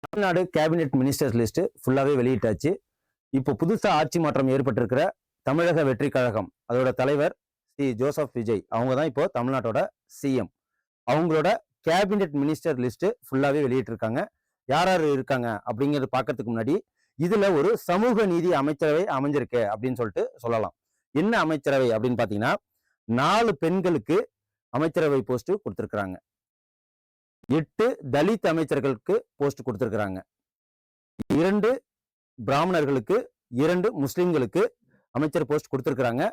Tamil Nadu cabinet ministers list ஃபுல்லாவே வெளியிட்டாச்சு. இப்போ புதுசா ஆட்சி மாற்றம் ஏற்பட்டிருக்கிற தமிழக வெற்றி கழகம் அதோட தலைவர் ஸ்ரீ ஜோசப் விஜய் அவங்க தான் இப்போ தமிழ்நாட்டோட சிஎம். அவங்களோட கேபினெட் மினிஸ்டர் லிஸ்ட் ஃபுல்லாவே வெளியிட்டிருக்காங்க. யார் யார் இருக்காங்க அப்படிங்கிறது பார்க்கறதுக்கு முன்னாடி இதுல ஒரு சமூக நீதி அமைச்சரவை அமைஞ்சிருக்கு அப்படின்னு சொல்லிட்டு சொல்லலாம். என்ன அமைச்சரவை அப்படின்னு பாத்தீங்கன்னா 4 பெண்களுக்கு அமைச்சரவை போஸ்ட் கொடுத்திருக்கிறாங்க. 8 தலித் அமைச்சர்களுக்கு போஸ்ட் கொடுத்திருக்கிறாங்க. 2 பிராமணர்களுக்கு 2 முஸ்லிம்களுக்கு அமைச்சர் போஸ்ட் கொடுத்திருக்கிறாங்க.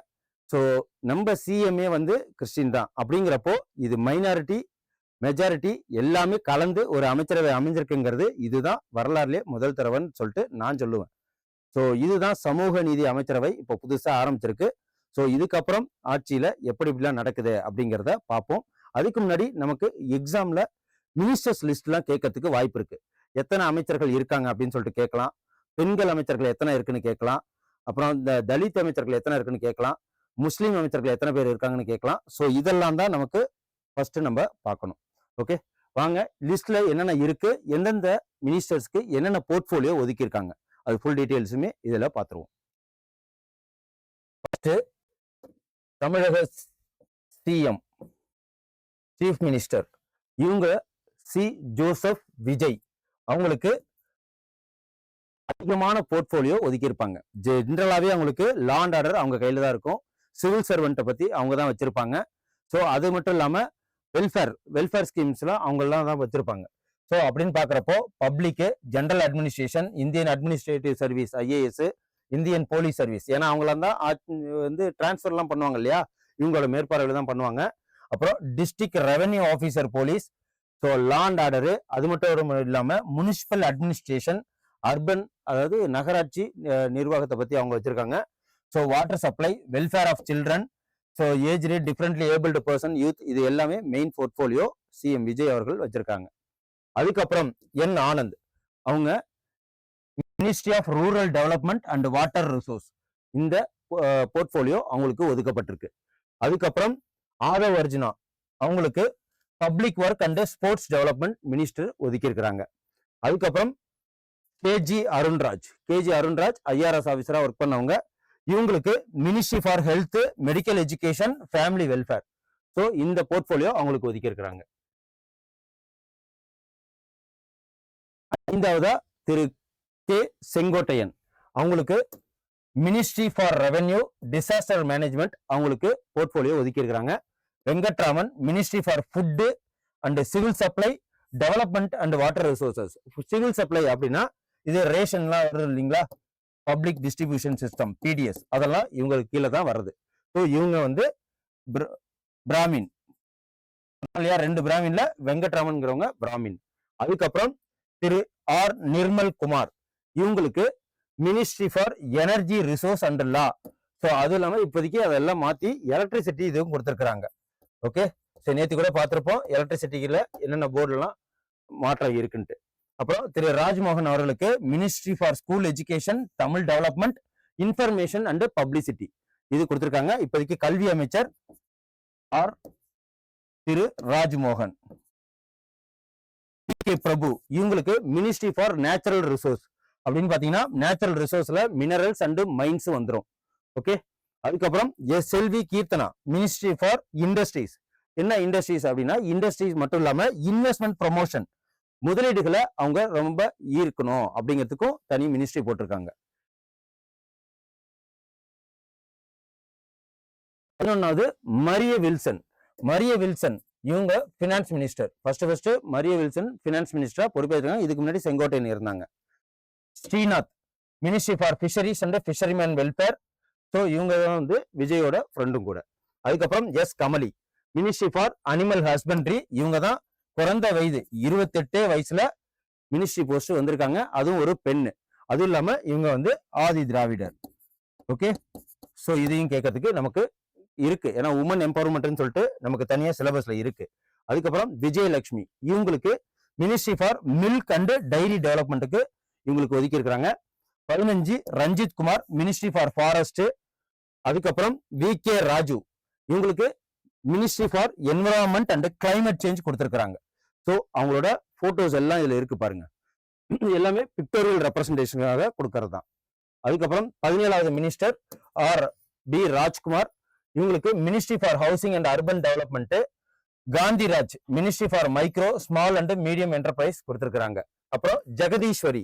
ஸோ நம்ம சிஎம்ஏ வந்து கிறிஸ்டின் தான். அப்படிங்கிறப்போ இது மைனாரிட்டி மெஜாரிட்டி எல்லாமே கலந்து ஒரு அமைச்சரவை அமைஞ்சிருக்குங்கிறது இதுதான் வரலாறுலேயே முதல் தடவைன்னு சொல்லிட்டு நான் சொல்லுவேன். ஸோ இதுதான் சமூக நீதி அமைச்சரவை இப்போ புதுசாக ஆரம்பிச்சிருக்கு. ஸோ இதுக்கப்புறம் ஆட்சியில எப்படி இப்படிலாம் நடக்குது அப்படிங்கிறத பார்ப்போம். அதுக்கு முன்னாடி நமக்கு எக்ஸாம்ல மினிஸ்டர்ஸ் லிஸ்ட்லாம் கேட்கறதுக்கு வாய்ப்பு இருக்கு. எத்தனை அமைச்சர்கள் இருக்காங்க அப்படின்னு சொல்லிட்டு கேட்கலாம். பெண்கள் அமைச்சர்கள் எத்தனை இருக்குன்னு கேட்கலாம். அப்புறம் இந்த தலித் அமைச்சர்கள் எத்தனை இருக்குன்னு கேட்கலாம். முஸ்லீம் அமைச்சர்கள் எத்தனை பேர் இருக்காங்கன்னு கேட்கலாம். ஸோ இதெல்லாம் தான் நமக்கு ஃபர்ஸ்ட் நம்ம பார்க்கணும். ஓகே, வாங்க லிஸ்ட்ல என்னென்ன இருக்கு, எந்தெந்த மினிஸ்டர்ஸ்க்கு என்னென்ன போர்ட்ஃபோலியோ ஒதுக்கி இருக்காங்க, அது ஃபுல் டீடைல்ஸுமே இதுல பார்த்துருவோம். ஃபர்ஸ்ட் தமிழக சிஎம் சீஃப் மினிஸ்டர் இவங்க சி ஜோசப் விஜய். அவங்களுக்கு அதிகமான போர்ட்ஃபோலியோ ஒதுக்கி இருப்பாங்க. ஜென்ரலாவே அவங்களுக்கு லா அண்ட் ஆர்டர் அவங்க கையில தான் இருக்கும். சிவில் சர்வெண்ட்டை பத்தி அவங்க தான் வச்சிருப்பாங்க. ஸோ அது மட்டும் இல்லாம வெல்ஃபேர் ஸ்கீம்ஸ்லாம் அவங்கெல்லாம் தான் வச்சிருப்பாங்க. ஸோ அப்படின்னு பாக்குறப்போ public, general administration, Indian administrative service IAS, Indian police service, ஏன்னா அவங்களாம் தான் வந்து டிரான்ஸ்ஃபர்லாம் பண்ணுவாங்க இல்லையா, இவங்களோட மேற்பார்வையில் தான் பண்ணுவாங்க. அப்புறம் district revenue officer police, so law and order, அது மட்டும் இல்லாமல் முனிசிபல் அட்மினிஸ்ட்ரேஷன், அர்பன் அதாவது நகராட்சி நிர்வாகத்தை பற்றி அவங்க வச்சிருக்காங்க. So water supply, welfare of children, so age rate, differently abled person, youth, இது எல்லாமே மெயின் போர்ட்ஃபோலியோ சிஎம் விஜய் அவர்கள் வச்சிருக்காங்க. அதுக்கப்புறம் என் ஆனந்த் அவங்க ministry of rural development and water resource, இந்த போர்ட்ஃபோலியோ அவங்களுக்கு ஒதுக்கப்பட்டிருக்கு. அதுக்கப்புறம் ஆதவ் அர்ஜுனா அவங்களுக்கு public work and sports development minister ஒதுக்கி இருக்கிறாங்க. அதுக்கப்புறம் கேஜி அருண்ராஜ் ஐஆர்எஸ் ஆஃபீஸரா ஒர்க் பண்ணவங்க. இவங்களுக்கு ministry for health, medical education, family welfare, so இந்த போர்ட்ஃபோலியோ அவங்களுக்கு ஒதுக்கி இருக்கிறாங்க. ஐந்தாவதா திரு கே செங்கோட்டையன் அவங்களுக்கு ministry for revenue, disaster management, அவங்களுக்கு போர்ட்ஃபோலியோ ஒதுக்கி இருக்கிறாங்க. Venkatraman ministry for food and civil supply, development and water resources. Civil supply அப்படின்னா இது ரேஷன்லாம் வருது இல்லைங்களா, பப்ளிக் டிஸ்ட்ரிபியூஷன் சிஸ்டம், பிடிஎஸ், அதெல்லாம் இவங்களுக்கு கீழே தான் வருது. ஸோ இவங்க வந்து பிராமின் இல்லையா, 2 பிராமின்ல வெங்கட்ராமன்ங்கிறவங்க பிராமின். அதுக்கப்புறம் திரு ஆர் நிர்மல் குமார் இவங்களுக்கு ministry for energy resource and law. So அது இல்லாமல் இப்போதைக்கு அதெல்லாம் மாற்றி எலக்ட்ரிசிட்டி இதுவும் கொடுத்துருக்குறாங்க. ஓகே, சரி, நேற்று கூட பார்த்துருப்போம் எலக்ட்ரிசிட்டியில் என்னென்ன போர்டுலாம் மாற்றம் இருக்குன்ட்டு. அப்புறம் திரு ராஜ்மோகன் அவர்களுக்கு ministry for school education, Tamil development, information and publicity, இது கொடுத்துருக்காங்க. இப்போதைக்கு கல்வி அமைச்சர் ஆர் திரு ராஜ்மோகன். கே பிரபு இவங்களுக்கு மினிஸ்ட்ரி ஃபார் நேச்சுரல் ரிசோர்ஸ், அப்படின்னு பாத்தீங்கன்னா நேச்சுரல் ரிசோர்ஸ்ல மினரல்ஸ் அண்ட் மைன்ஸ் வந்துடும். ஓகே, அதுக்கப்புறம் S LV Keerthana ministry for industries. என்ன இண்டஸ்ட்ரீஸ் அப்படின்னா இண்டஸ்ட்ரீஸ் மட்டும் இல்லாம இன்வெஸ்ட்மெண்ட் ப்ரொமோஷன், முதலீடுகளை அவங்க ரொம்ப ஈர்க்கணும் அப்படிங்கிறதுக்கும் தனி மினிஸ்ட்ரி போட்டிருக்காங்க. 11வது மரிய வில்சன் இவங்க finance minister. First Maria Wilson finance மினிஸ்டரா பொறுப்பேற்றாங்க. இதுக்கு முன்னாடி செங்கோட்டையன் இருந்தாங்க. Srinath ministry for fisheries and fishermen welfare, so இவங்க தான் வந்து விஜயோட ஃப்ரெண்டும் கூட. அதுக்கப்புறம் S Kamali ministry for animal husbandry, இவங்க தான் குறைந்த வயது 28 வயசுல மினிஸ்ட்ரி போஸ்ட் வந்திருக்காங்க, அதுவும் ஒரு பெண்ணு. அதுவும் இல்லாம இவங்க வந்து ஆதி திராவிடர். ஓகே, ஸோ இதையும் கேட்கறதுக்கு நமக்கு இருக்கு, ஏன்னா உமன் எம்பவர்மெண்ட்னு சொல்லிட்டு நமக்கு தனியா சிலபஸ்ல இருக்கு. அதுக்கப்புறம் விஜயலட்சுமி இவங்களுக்கு ministry for milk and dairy டெவலப்மெண்ட்டுக்கு இவங்களுக்கு ஒதுக்கி இருக்கிறாங்க. 15 Ranjith Kumar ministry for forest. அதுக்கப்புறம் வி கே ராஜு இவங்களுக்கு ministry for environment and climate change கொடுத்துருக்காங்க. ஸோ அவங்களோட போட்டோஸ் எல்லாம் இதுல இருக்கு பாருங்க. எல்லாமே பிக்டோரியல் ரெப்ரசன்டேஷனுக்காக கொடுக்கறது தான். அதுக்கப்புறம் 17வது மினிஸ்டர் ஆர் பி ராஜ்குமார், இவங்களுக்கு ministry for housing and urban development. Gandhiraj ministry for micro small and medium enterprise கொடுத்திருக்காங்க. அப்புறம் Jagadeeswari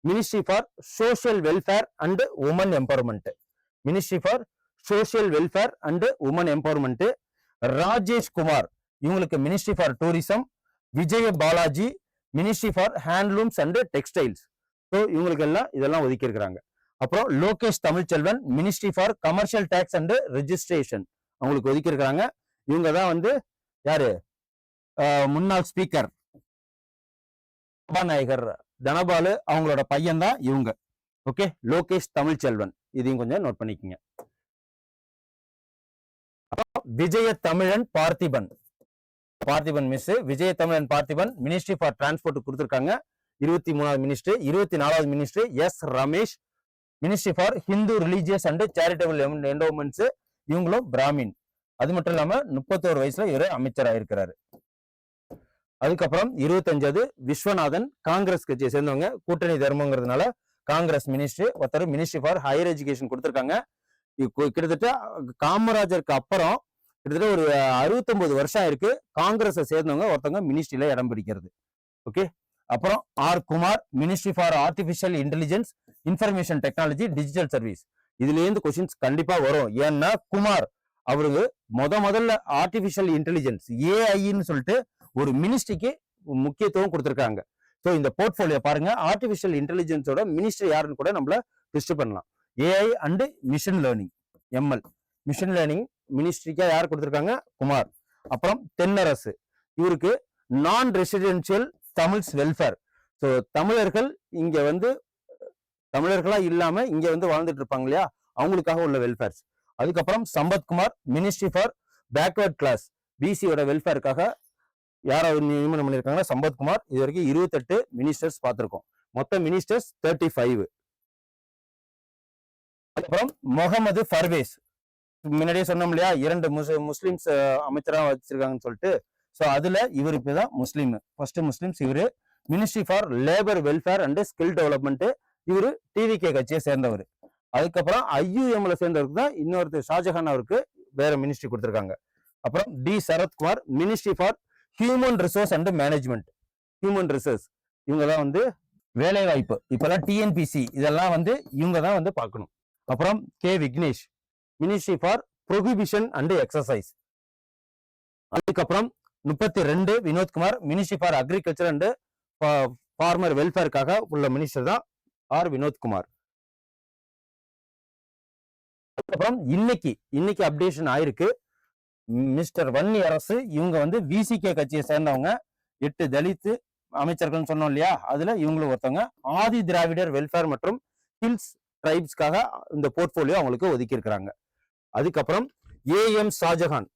ministry for social welfare and women empowerment. Ministry for social welfare and women empowerment. Rajesh Kumar இவங்களுக்கு ministry for tourism. Vijaya Balaji ministry for handlooms and textiles. So இவங்களுக்கு எல்லாம் இதெல்லாம் ஒதுக்கி இருக்கிறாங்க. அப்புறம் Lokesh Tamilselvan ministry for commercial taxes and registration அவங்களுக்கு ஒதுக்கி இருக்கிறாங்க. இவங்க தான் வந்து யாரு, முன்னாள் ஸ்பீக்கர் சபாநாயகர் தனபாலு அவங்களோட பையன் தான் இவங்க. ஓகே, லோகேஷ் தமிழ்ச்செல்வன், இதையும் கொஞ்சம் நோட் பண்ணிக்கோங்க. விஜய தமிழன் பார்த்திபன், மிஸ் விஜய தமிழன் பார்த்திபன் மினிஸ்ட்ரி ஃபார் டிரான்ஸ்போர்ட் கொடுத்திருக்காங்க. 23வது மினிஸ்ட்ரி. 24வது ministry S Ramesh ministry for Hindu religious and charitable endowments. இவங்களும் பிராமின். அது மட்டும் இல்லாம 31 வயசுல இவரு அமைச்சராக இருக்கிறாரு. அதுக்கப்புறம் 25வது விஸ்வநாதன், காங்கிரஸ் கட்சியை சேர்ந்தவங்க, கூட்டணி தர்மங்கிறதுனால காங்கிரஸ் மினிஸ்ட்ரி. ஒருத்தர் மினிஸ்ட்ரி ஃபார் ஹையர் எஜுகேஷன் கொடுத்திருக்காங்க. கிட்டத்தட்ட காமராஜருக்கு அப்புறம் கிட்டத்தட்ட ஒரு 69 வருஷம் இருக்கு காங்கிரஸை சேர்ந்தவங்க ஒருத்தவங்க மினிஸ்ட்ரியில இடம் பிடிக்கிறது. ஓகே, அப்புறம் R Kumar ministry for artificial intelligence information technology digital service. இதுல இருந்து கொஸ்டின்ஸ் கண்டிப்பா வரும். ஏன்னா குமார் அவருக்கு முதல்ல ஆர்டிபிஷியல் இன்டெலிஜென்ஸ் ஏஐன்னு சொல்லிட்டு ஒரு மினிஸ்ட்ரிக்கு முக்கியத்துவம் கொடுத்திருக்காங்க. ஸோ இந்த போர்ட்போலியோ பாருங்க, ஆர்டிபிஷியல் இன்டெலிஜென்ஸோட மினிஸ்ட்ரி யாருன்னு கூட நம்மள லிஸ்ட் பண்ணலாம். AI and machine learning ML machine learning மினிஸ்ட்ரிக்கா யார் கொடுத்திருக்காங்க, குமார். அப்புறம் தென்னரசு, இவருக்கு நான் ரெசிடென்சியல் தமிழ்ஸ் வெல்ஃபேர். ஸோ தமிழர்கள் இங்க வந்து தமிழர்களா இல்லாம இங்க வந்து வாழ்ந்துட்டு இருப்பாங்க இல்லையா, அவங்களுக்காக உள்ள வெல்ஃபேர்ஸ். அதுக்கப்புறம் Sampathkumar ministry for backward class பிசியோட வெல்ஃபேருக்காக யாராவது நியமனம் பண்ணியிருக்காங்கன்னா சம்பத்குமார். இது வரைக்கும் 28 மினிஸ்டர்ஸ் பார்த்திருக்கோம். மொத்த மினிஸ்டர்ஸ் 35. அப்புறம் முகமது பர்வேஸ், முன்னாடியே சொன்னோம் இல்லையா 2 முஸ்லிம்ஸ் அமைச்சரா வச்சிருக்காங்கன்னு சொல்லிட்டு. ஸோ அதுல இவர் இப்பதான் முஸ்லீம், ஃபர்ஸ்ட் முஸ்லிம்ஸ் இவரு. Ministry for labour welfare and skill development, இவரு டிவிகே கட்சியை சேர்ந்தவர். அதுக்கப்புறம் ஐயுஎம்ல சேர்ந்தவருக்கு தான் இன்னொருத்தர் ஷாஜஹான் அவருக்கு வேற மினிஸ்ட்ரி கொடுத்திருக்காங்க. அப்புறம் T Sarathkumar ministry for human resource and management. Human resource இவங்க தான் வந்து வேலை வாய்ப்பு, இப்பெல்லாம் டிஎன்பிசி இதெல்லாம் வந்து இவங்க தான் வந்து பார்க்கணும். அப்புறம் K Vignesh ministry for prohibition and excise. அதுக்கப்புறம் 32 Vinothkumar ministry for agriculture and farmer வெல்ஃபேருக்காக உள்ள மினிஸ்டர் தான் ஆர் வினோத்குமார். அதுக்கப்புறம் இன்னைக்கு அப்டேஷன் ஆயிருக்கு. மிஸ்டர் வன்னி அரசு இவங்க வந்து விசிகே கட்சியை சேர்ந்தவங்க, 8 தலித் அமைச்சர்கள் சொன்னோம் இல்லையா, அதுல இவங்களும் ஒருத்தவங்க. ஆதி திராவிடர் வெல்ஃபேர் மற்றும் ஹில்ஸ் ட்ரைப்ஸ்க்காக இந்த போர்ட்போலியோ அவங்களுக்கு ஒதுக்கி இருக்கிறாங்க. அதுக்கப்புறம் ஏஎம் ஷாஜஹான்,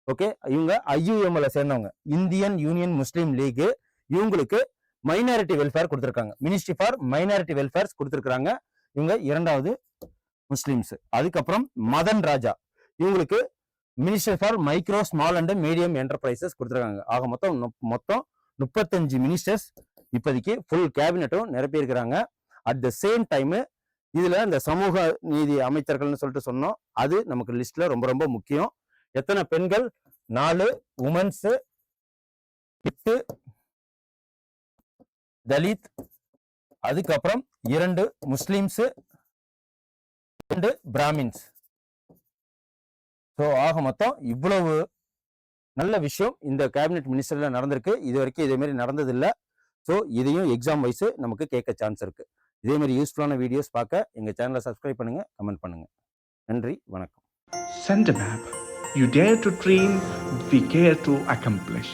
ஓகே, இவங்க ஐயுஎம்ல சேர்ந்தவங்க, இந்தியன் யூனியன் முஸ்லீம் லீக். இவங்களுக்கு மைனாரிட்டி வெல்ஃபேர் கொடுத்திருக்காங்க, மினிஸ்ட்ரி ஃபார் மைனாரிட்டி வெல்ஃபேர்ஸ் கொடுத்திருக்காங்க. இவங்க 2வது முஸ்லிம்ஸ். அதுக்கப்புறம் மதன் ராஜா, இவங்களுக்கு minister for micro small and medium enterprises கொடுத்திருக்காங்க. ஆக மொத்தம் 35 மினிஸ்டர்ஸ் இப்போதைக்கு ஃபுல் கேபினட்டும் நிரப்பி இருக்கிறாங்க. அட் த சேம் டைம் இதுல இந்த சமூக நீதி அமைச்சர்கள்னு சொல்லிட்டு சொன்னோம், அது நமக்கு லிஸ்ட்ல ரொம்ப ரொம்ப முக்கியம். எத்தனை பெண்கள், 4 உமன்ஸ், 8 தலித், அதுக்கப்புறம் 2 முஸ்லிம்ஸ், 2 பிராமின்ஸ். ஸோ ஆக மொத்தம் இவ்வளவு நல்ல விஷயம் இந்த கேபினெட் மினிஸ்டர்ல நடந்திருக்கு. இது வரைக்கும் இதே மாதிரி நடந்ததில்லை. ஸோ இதையும் எக்ஸாம் வைஸ் நமக்கு கேட்க சான்ஸ் இருக்கு. இதே மாதிரி யூஸ்ஃபுல்லான வீடியோஸ் பார்க்க எங்க சேனலை சப்ஸ்கிரைப் பண்ணுங்க, கமெண்ட் பண்ணுங்க. நன்றி, வணக்கம். Send a map. You dare to dream, we care to accomplish.